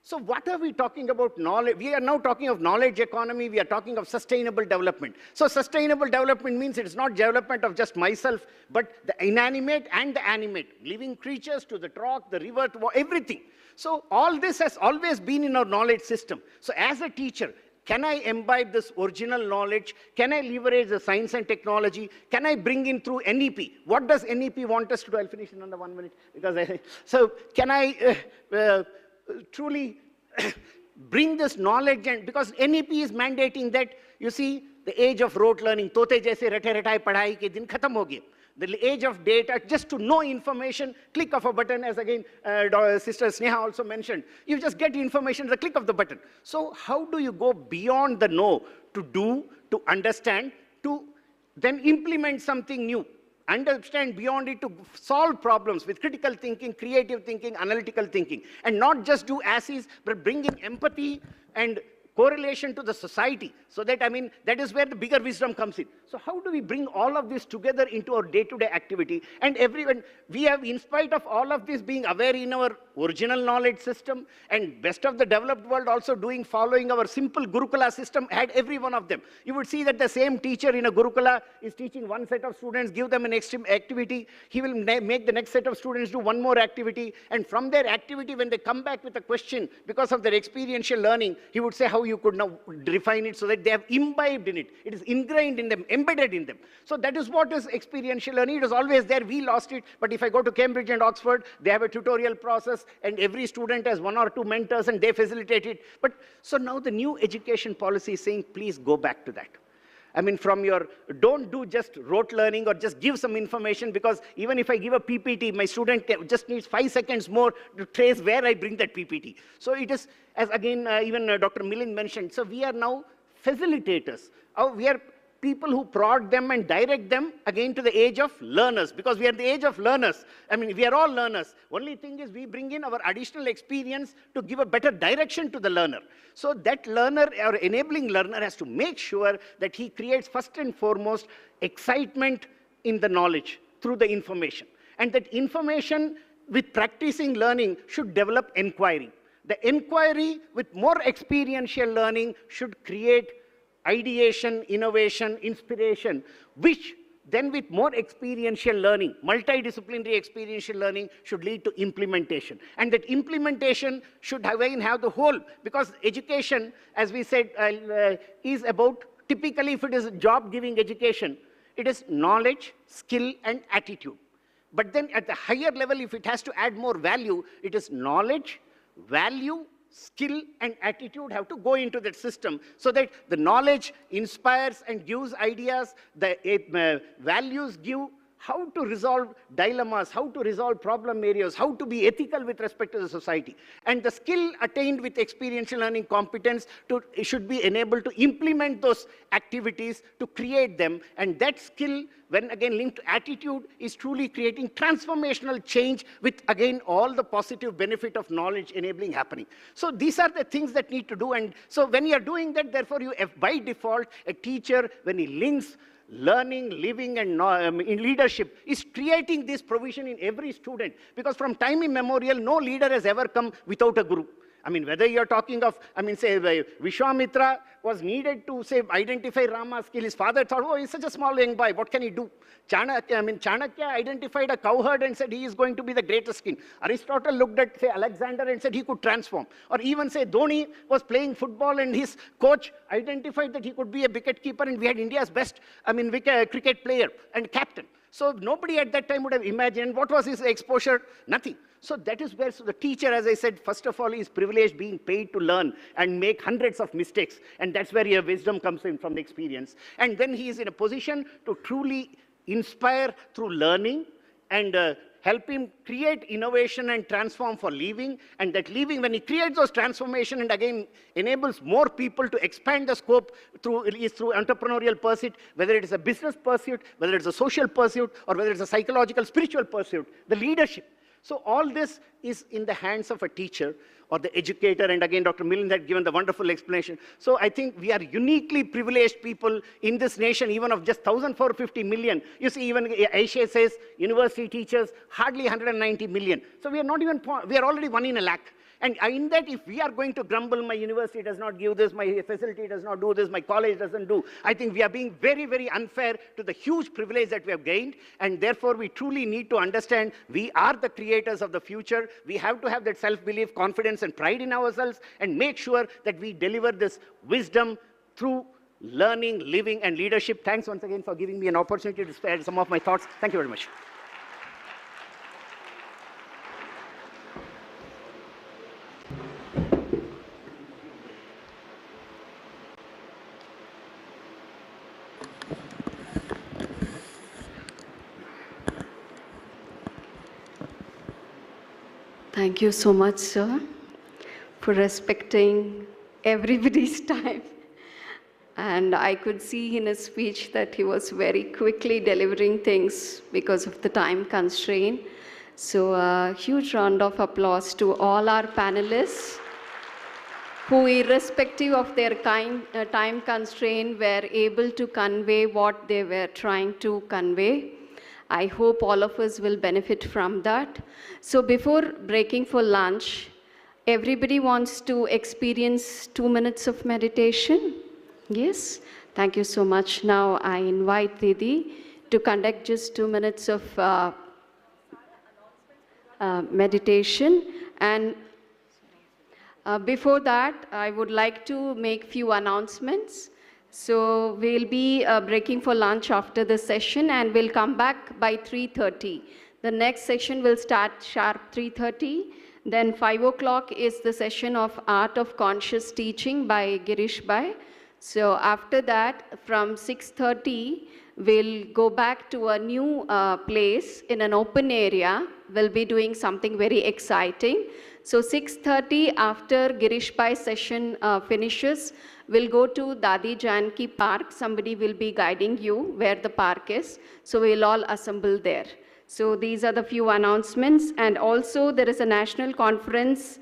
D: So what are we talking about knowledge? We are now talking of knowledge economy. We are talking of sustainable development. So sustainable development means it is not development of just myself, but the inanimate and the animate, living creatures to the rock, the river, to everything. So all this has always been in our knowledge system. So as a teacher, can I imbibe this original knowledge? Can I leverage the science and technology? Can I bring in through NEP? What does NEP want us to do? I'll finish in under 1 minute. So can I truly bring this knowledge? And because NEP is mandating that, you see, the age of rote learning, tote jaise rate ratai padhai ke din khatam ho gaye. The age of data, just to know information, click of a button, as again Sister Sneha also mentioned. You just get information at the click of the button. So how do you go beyond the know to do, to understand, to then implement something new? Understand beyond it to solve problems with critical thinking, creative thinking, analytical thinking. And not just do as is, but bring in empathy and correlation to the society. So that, that is where the bigger wisdom comes in. So how do we bring all of this together into our day-to-day activity? And everyone, we have, in spite of all of this being aware in our original knowledge system, and best of the developed world also following our simple Gurukula system, had every one of them. You would see that the same teacher in a Gurukula is teaching one set of students, give them an extreme activity. He will make the next set of students do one more activity. And from their activity, when they come back with a question, because of their experiential learning, he would say how you could now refine it so that they have imbibed in it. It is ingrained in them, embedded in them. So that is what is experiential learning. It is always there. We lost it. But if I go to Cambridge and Oxford, they have a tutorial process, and every student has 1 or 2 mentors, and they facilitate it. But so now the new education policy is saying, please go back to that. I mean, from your, don't do just rote learning or just give some information, because even if I give a PPT, my student just needs 5 seconds more to trace where I bring that PPT. So it is, as again, even Dr. Milind mentioned, so we are now facilitators. We are people who prod them and direct them again to the age of learners, because we are the age of learners. I mean, we are all learners. Only thing is we bring in our additional experience to give a better direction to the learner. So that learner or enabling learner has to make sure that he creates first and foremost excitement in the knowledge through the information. And that information with practicing learning should develop inquiry. The inquiry with more experiential learning should create ideation, innovation, inspiration, which then with more experiential learning, multidisciplinary experiential learning should lead to implementation. And that implementation should again have the whole, because education, as we said, is about, typically if it is job-giving education, it is knowledge, skill, and attitude. But then at the higher level, if it has to add more value, it is knowledge, value, skill, and attitude have to go into that system, so that the knowledge inspires and gives ideas, the values give how to resolve dilemmas, how to resolve problem areas, how to be ethical with respect to the society. And the skill attained with experiential learning competence should be enabled to implement those activities, to create them. And that skill, when again linked to attitude, is truly creating transformational change with, again, all the positive benefit of knowledge enabling happening. So these are the things that need to do. And so when you are doing that, therefore, you, by default, a teacher, when he links learning, living, and in leadership, is creating this provision in every student. Because from time immemorial, no leader has ever come without a guru. I mean, whether you're talking of, I mean, say, Vishwamitra was needed to, say, identify Rama's skill. His father thought, oh, he's such a small young boy, what can he do? Chanakya identified a cowherd and said he is going to be the greatest king. Aristotle looked at, say, Alexander and said he could transform. Or even, say, Dhoni was playing football and his coach identified that he could be a wicket keeper, and we had India's best, cricket player and captain. So nobody at that time would have imagined. What was his exposure? Nothing. So that is where, so the teacher, as I said, first of all, is privileged, being paid to learn and make hundreds of mistakes. And that's where your wisdom comes in from the experience. And then he is in a position to truly inspire through learning and help him create innovation and transform for living. And that living, when he creates those transformation and again enables more people to expand the scope through entrepreneurial pursuit, whether it is a business pursuit, whether it's a social pursuit, or whether it's a psychological, spiritual pursuit, the leadership. So all this is in the hands of a teacher or the educator, and again, Dr. Milind had given the wonderful explanation. So I think we are uniquely privileged people in this nation, even of just 1,450 million. You see, even Aisha says university teachers, hardly 190 million. So we are not even, we are already 1 in a lakh. And in that, if we are going to grumble, my university does not give this, my facility does not do this, my college doesn't do, I think we are being very, very unfair to the huge privilege that we have gained. And therefore, we truly need to understand we are the creators of the future. We have to have that self-belief, confidence, and pride in ourselves, and make sure that we deliver this wisdom through learning, living, and leadership. Thanks once again for giving me an opportunity to share some of my thoughts. Thank you very much.
B: Thank you so much, sir, for respecting everybody's time. And I could see in his speech that he was very quickly delivering things because of the time constraint. So a huge round of applause to all our panelists who, irrespective of their time constraint, were able to convey what they were trying to convey. I hope all of us will benefit from that. So before breaking for lunch, everybody wants to experience 2 minutes of meditation? Yes? Thank you so much. Now I invite Didi to conduct just 2 minutes of meditation. And before that, I would like to make few announcements. So we'll be breaking for lunch after the session, and we'll come back by 3:30. The next session will start sharp 3:30. Then 5 o'clock is the session of Art of Conscious Teaching by Girish Bhai. So after that, from 6:30, we'll go back to a new place in an open area. We'll be doing something very exciting. So 6:30, after Girish Bhai's session finishes, we'll go to Dadi Janki Park. Somebody will be guiding you where the park is. So we'll all assemble there. So these are the few announcements. And also there is a national conference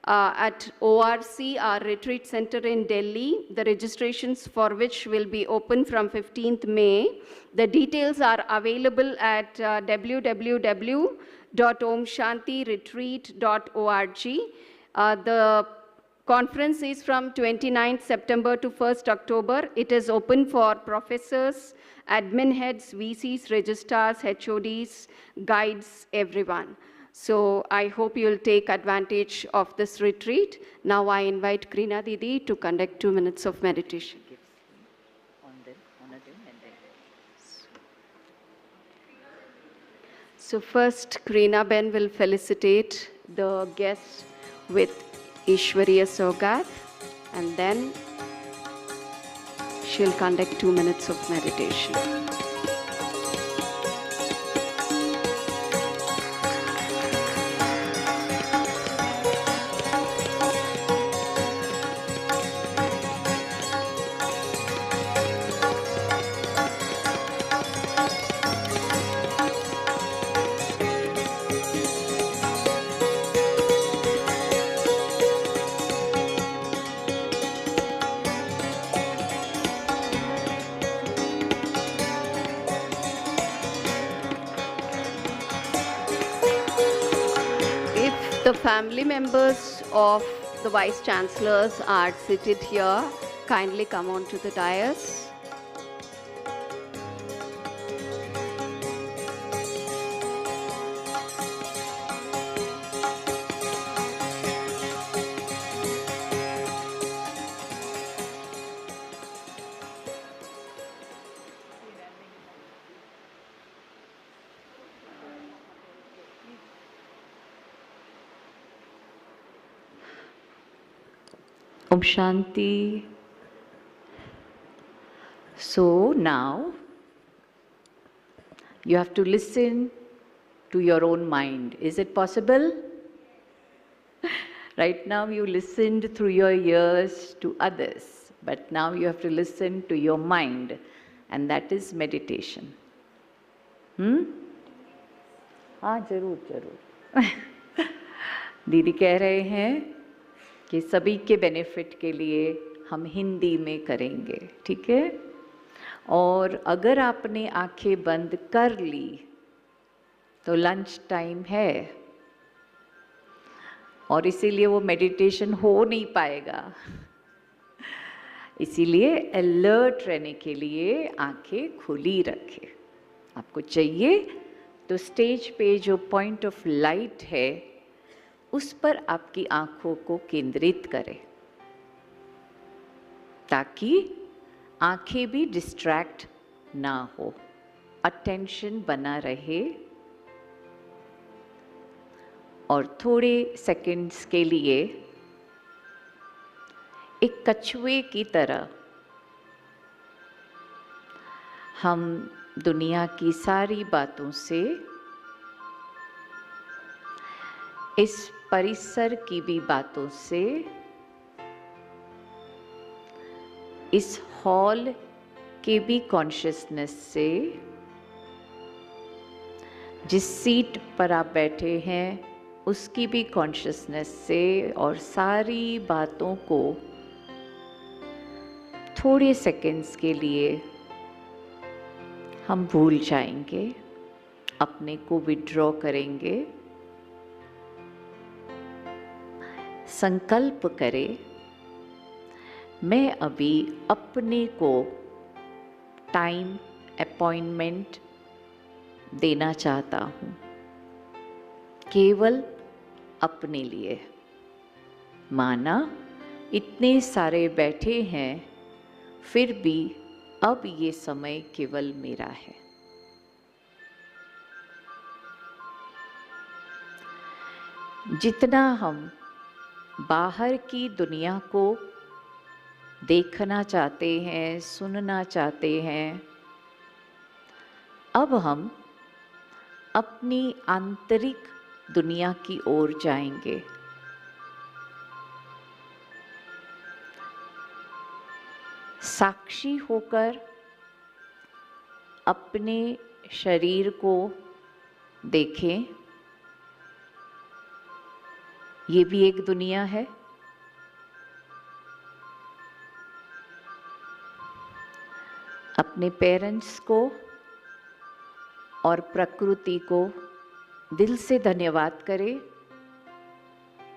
B: at ORC, our retreat center in Delhi, the registrations for which will be open from 15th May. The details are available at www.omshantiretreat.org. The conference is from 29th September to 1st October. It is open for professors, admin heads, VCs, registrars, HODs, guides, everyone. So I hope you'll take advantage of this retreat. Now I invite Krina Didi to conduct 2 minutes of meditation. So first, Krina Ben will felicitate the guests with Ishwariya Sogat, and then she'll conduct 2 minutes of meditation. The family members of the Vice Chancellors are seated here. Kindly come on to the dais.
A: Om Shanti. So now you have to listen to your own mind. Is it possible? Right now you listened through your ears to others, but now you have to listen to your mind, and that is meditation. हाँ जरूर जरूर दीदी कह रहे हैं कि सभी के बेनिफिट के लिए हम हिंदी में करेंगे, ठीक है? और अगर आपने आंखें बंद कर ली तो लंच टाइम है और इसीलिए वो मेडिटेशन हो नहीं पाएगा। इसीलिए अलर्ट रहने के लिए आंखें खुली रखें। आपको चाहिए तो स्टेज पे जो पॉइंट ऑफ लाइट है उस पर आपकी आंखों को केंद्रित करें ताकि आंखें भी डिस्ट्रैक्ट ना हो, अटेंशन बना रहे। और थोड़े सेकंड्स के लिए एक कछुए की तरह हम दुनिया की सारी बातों से, इस परिसर की भी बातों से, इस हॉल के भी कॉन्शियसनेस से, जिस सीट पर आप बैठे हैं उसकी भी कॉन्शियसनेस से, और सारी बातों को थोड़े सेकंड्स के लिए हम भूल जाएंगे, अपने को विड्रॉ करेंगे। संकल्प करें, मैं अभी अपने को टाइम अपॉइंटमेंट देना चाहता हूँ, केवल अपने लिए। माना इतने सारे बैठे हैं, फिर भी अब ये समय केवल मेरा है। जितना हम बाहर की दुनिया को देखना चाहते हैं, सुनना चाहते हैं। अब हम अपनी आंतरिक दुनिया की ओर जाएंगे। साक्षी होकर अपने शरीर को देखें। ये भी एक दुनिया है। अपने पेरेंट्स को और प्रकृति को दिल से धन्यवाद करें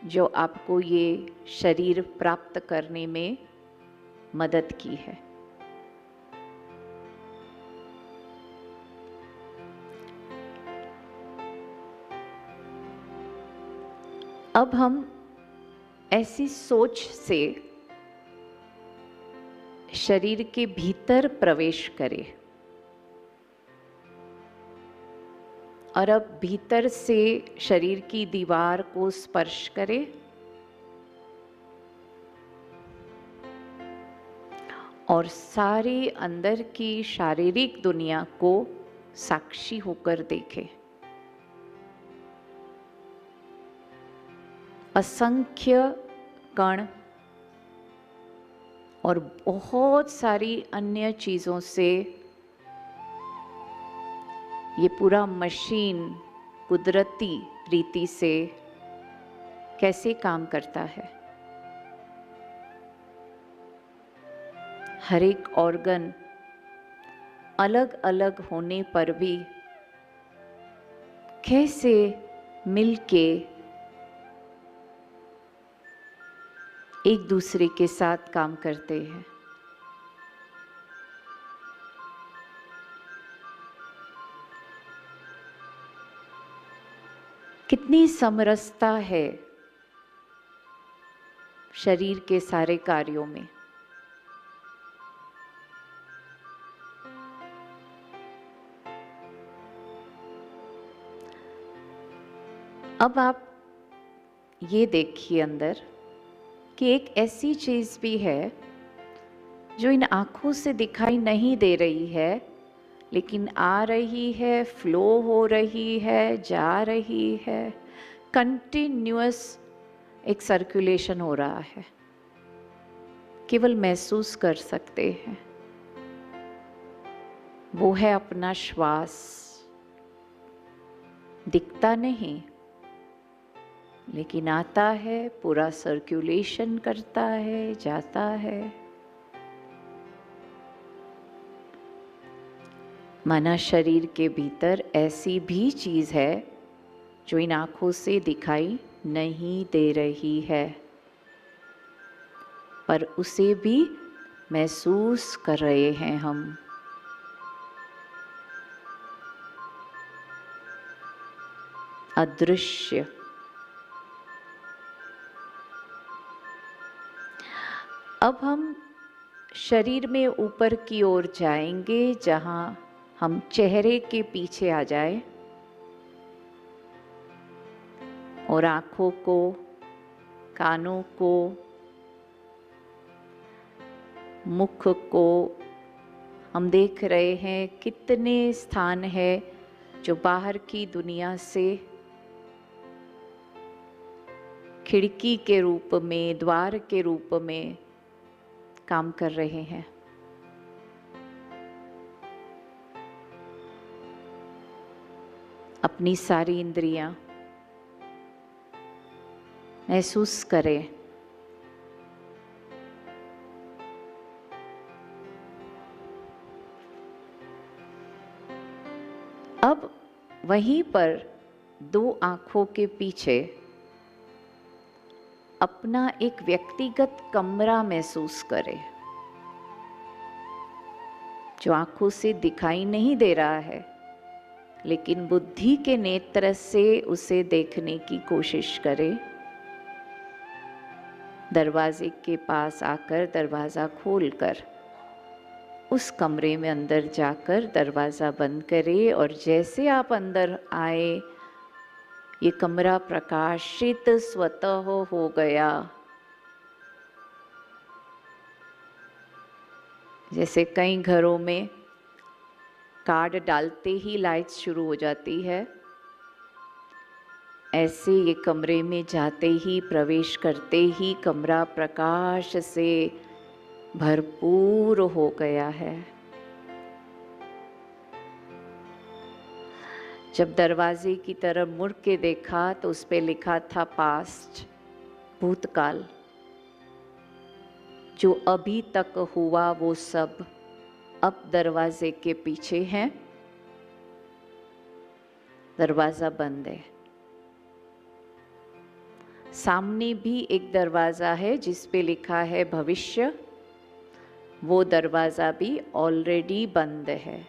A: जो आपको ये शरीर प्राप्त करने में मदद की है। अब हम ऐसी सोच से शरीर के भीतर प्रवेश करें और अब भीतर से शरीर की दीवार को स्पर्श करें और सारे अंदर की शारीरिक दुनिया को साक्षी होकर देखें। असंख्य कण और बहुत सारी अन्य चीजों से ये पूरा मशीन कुदरती रीति से कैसे काम करता है। हर एक ऑर्गन अलग अलग होने पर भी कैसे मिलके एक दूसरे के साथ काम करते हैं। कितनी समरसता है शरीर के सारे कार्यों में। अब आप ये देखिए अंदर कि एक ऐसी चीज भी है जो इन आँखों से दिखाई नहीं दे रही है, लेकिन आ रही है, फ्लो हो रही है, जा रही है, कंटिन्यूअस एक सर्कुलेशन हो रहा है। केवल महसूस कर सकते हैं। वो है अपना श्वास। दिखता नहीं, लेकिन आता है, पूरा सर्कुलेशन करता है, जाता है। माना शरीर के भीतर ऐसी भी चीज है जो इन आँखों से दिखाई नहीं दे रही है, पर उसे भी महसूस कर रहे हैं हम। अदृश्य। अब हम शरीर में ऊपर की ओर जाएंगे, जहां हम चेहरे के पीछे आ जाए और आँखों को, कानों को, मुख को हम देख रहे हैं। कितने स्थान है जो बाहर की दुनिया से खिड़की के रूप में, द्वार के रूप में काम कर रहे हैं। अपनी सारी इंद्रियां महसूस करें। अब वहीं पर दो आंखों के पीछे अपना एक व्यक्तिगत कमरा महसूस करें जो आंखों से दिखाई नहीं दे रहा है, लेकिन बुद्धि के नेत्र से उसे देखने की कोशिश करें। दरवाजे के पास आकर दरवाज़ा खोलकर उस कमरे में अंदर जाकर दरवाज़ा बंद करें और जैसे आप अंदर आए, ये कमरा प्रकाशित स्वतः हो गया। जैसे कई घरों में कार्ड डालते ही लाइट्स शुरू हो जाती है, ऐसे ये कमरे में जाते ही, प्रवेश करते ही कमरा प्रकाश से भरपूर हो गया है। जब दरवाजे की तरफ मुड़ के देखा तो उस पे लिखा था पास्ट, भूतकाल। जो अभी तक हुआ वो सब अब दरवाजे के पीछे है, दरवाजा बंद है। सामने भी एक दरवाजा है जिस पे लिखा है भविष्य, वो दरवाजा भी ऑलरेडी बंद है।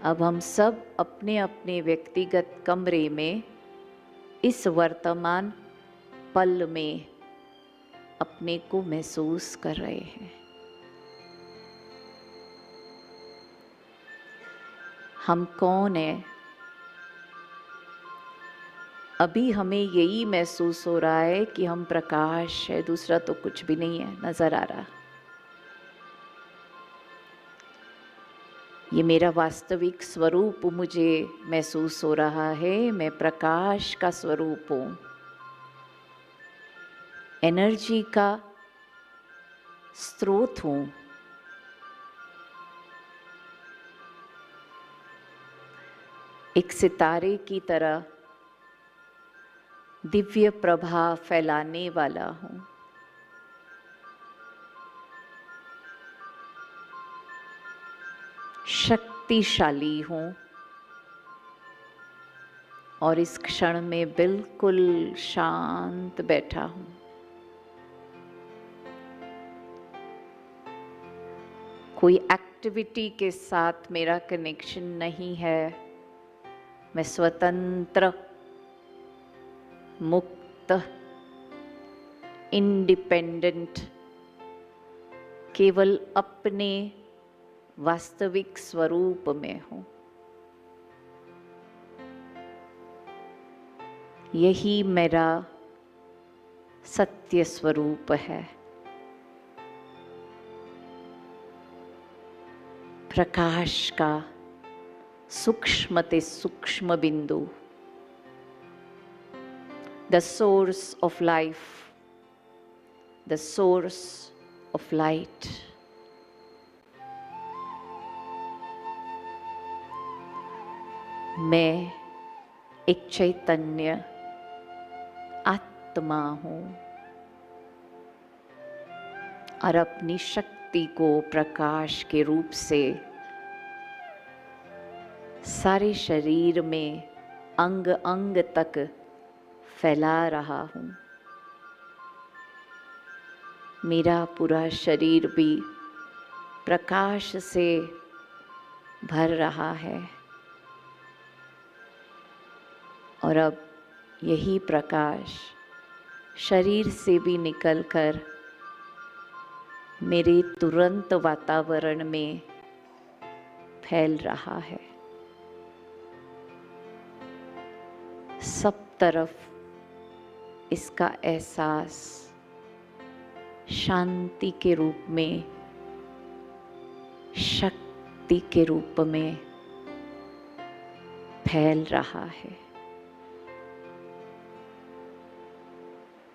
A: अब हम सब अपने अपने व्यक्तिगत कमरे में इस वर्तमान पल में अपने को महसूस कर रहे हैं। हम कौन हैं? अभी हमें यही महसूस हो रहा है कि हम प्रकाश है, दूसरा तो कुछ भी नहीं है नजर आ रहा। ये मेरा वास्तविक स्वरूप मुझे महसूस हो रहा है, मैं प्रकाश का स्वरूप हूँ, एनर्जी का स्रोत हूँ। एक सितारे की तरह दिव्य प्रभा फैलाने वाला हूँ। शक्तिशाली हूँ और इस क्षण में बिल्कुल शांत बैठा हूँ। कोई एक्टिविटी के साथ मेरा कनेक्शन नहीं है। मैं स्वतंत्र, मुक्त, इंडिपेंडेंट, केवल अपने वास्तविक स्वरूप में हूँ। यही मेरा सत्य स्वरूप है। प्रकाश का सूक्ष्मते सूक्ष्म बिंदु, the source of life, the source of light. मैं एक चैतन्य आत्मा हूँ और अपनी शक्ति को प्रकाश के रूप से सारे शरीर में अंग अंग तक फैला रहा हूँ। मेरा पूरा शरीर भी प्रकाश से भर रहा है और अब यही प्रकाश शरीर से भी निकलकर मेरे तुरंत वातावरण में फैल रहा है। सब तरफ इसका एहसास शांति के रूप में, शक्ति के रूप में फैल रहा है।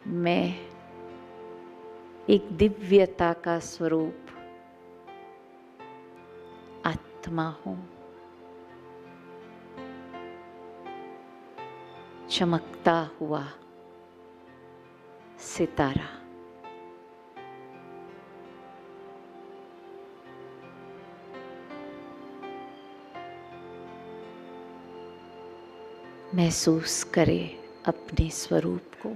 A: मैं एक दिव्यता का स्वरूप आत्मा हूँ। चमकता हुआ सितारा। महसूस करें अपने स्वरूप को।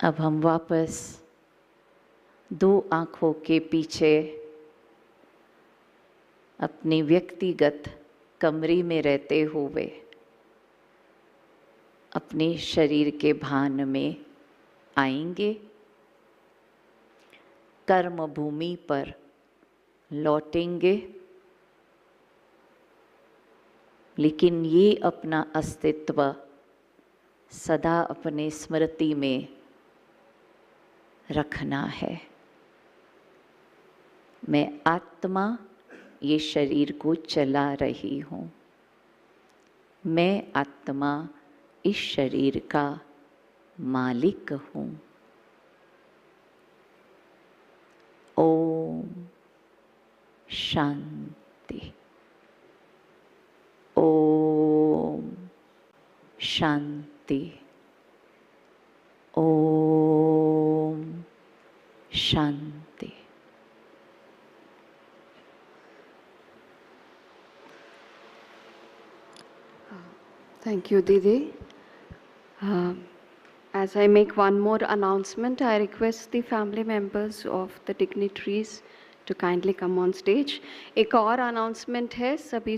A: अब हम वापस दो आँखों के पीछे अपने व्यक्तिगत कमरे में रहते हुए अपने शरीर के भान में आएंगे। कर्म भूमि पर लौटेंगे, लेकिन ये अपना अस्तित्व सदा अपने स्मृति में रखना है। मैं आत्मा ये शरीर को चला रही हूँ, मैं आत्मा इस शरीर का मालिक हूँ। Om Shanti, Om Shanti, Om Shanti.
B: Thank you, Didi. As I make one more announcement, I request the family members of the dignitaries to kindly come on stage. एक और announcement है, सभी